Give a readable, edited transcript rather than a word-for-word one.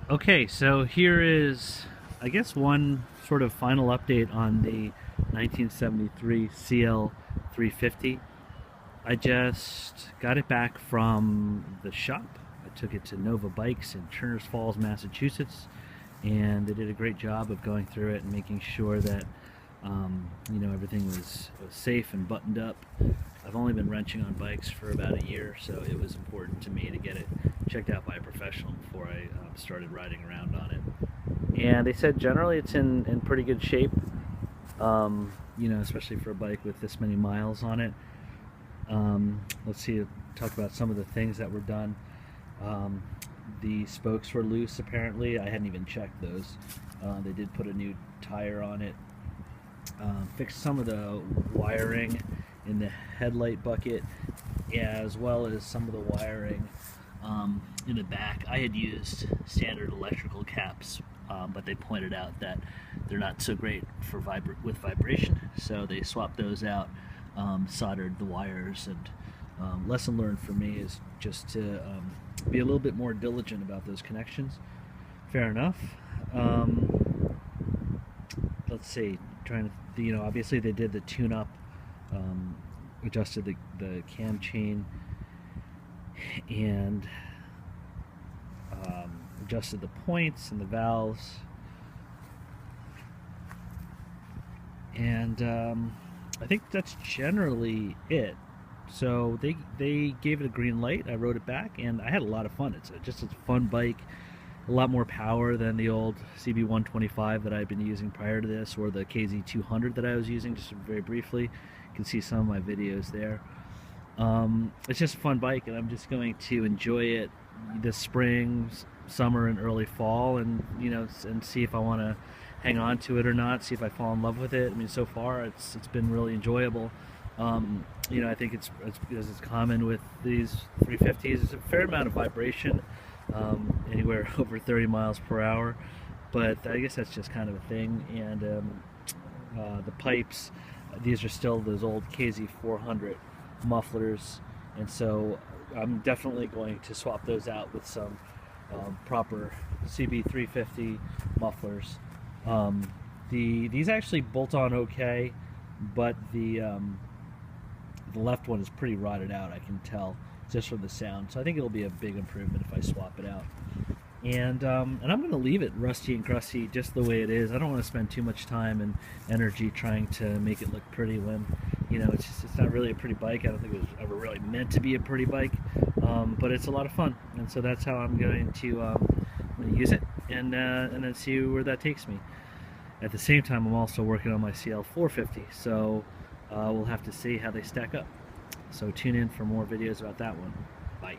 Okay, so here is, I guess, one sort of final update on the 1973 CL350. I just got it back from the shop. I took it to Nova Bikes in Churners Falls, Massachusetts, and they did a great job of going through it and making sure that everything was safe and buttoned up. I've only been wrenching on bikes for about a year, so it was important to me to get it checked out by a professional before I started riding around on it. And they said generally it's in pretty good shape, especially for a bike with this many miles on it. Let's see, talk about some of the things that were done. The spokes were loose apparently. I hadn't even checked those. They did put a new tire on it. Fixed some of the wiring in the headlight bucket, as well as some of the wiring in the back. I had used standard electrical caps, but they pointed out that they're not so great for with vibration, so they swapped those out, soldered the wires, and lesson learned for me is just to be a little bit more diligent about those connections. Fair enough. Let's see, obviously they did the tune-up, adjusted the cam chain, and adjusted the points and the valves, and I think that's generally it. So they gave it a green light. I rode it back, and I had a lot of fun. It's just a fun bike, a lot more power than the old CB125 that I've been using prior to this, or the KZ200 that I was using just very briefly. You can see some of my videos there. It's just a fun bike, and I'm just going to enjoy it this spring, summer, and early fall, and and see if I want to hang on to it or not. See if I fall in love with it. I mean, so far it's been really enjoyable. I think it's as is common with these 350s. There's a fair amount of vibration, anywhere over 30 miles per hour, but I guess that's just kind of a thing. And the pipes, these are still those old KZ400 mufflers, and so I'm definitely going to swap those out with some proper CB350 mufflers. These actually bolt on okay, but the left one is pretty rotted out, I can tell, just from the sound. So I think it'll be a big improvement if I swap it out. And I'm going to leave it rusty and crusty just the way it is. I don't want to spend too much time and energy trying to make it look pretty when, it's not really a pretty bike. I don't think it was ever really meant to be a pretty bike, but it's a lot of fun. And so that's how I'm going to use it, and then see where that takes me. At the same time, I'm also working on my CL450, so we'll have to see how they stack up. So tune in for more videos about that one. Bye.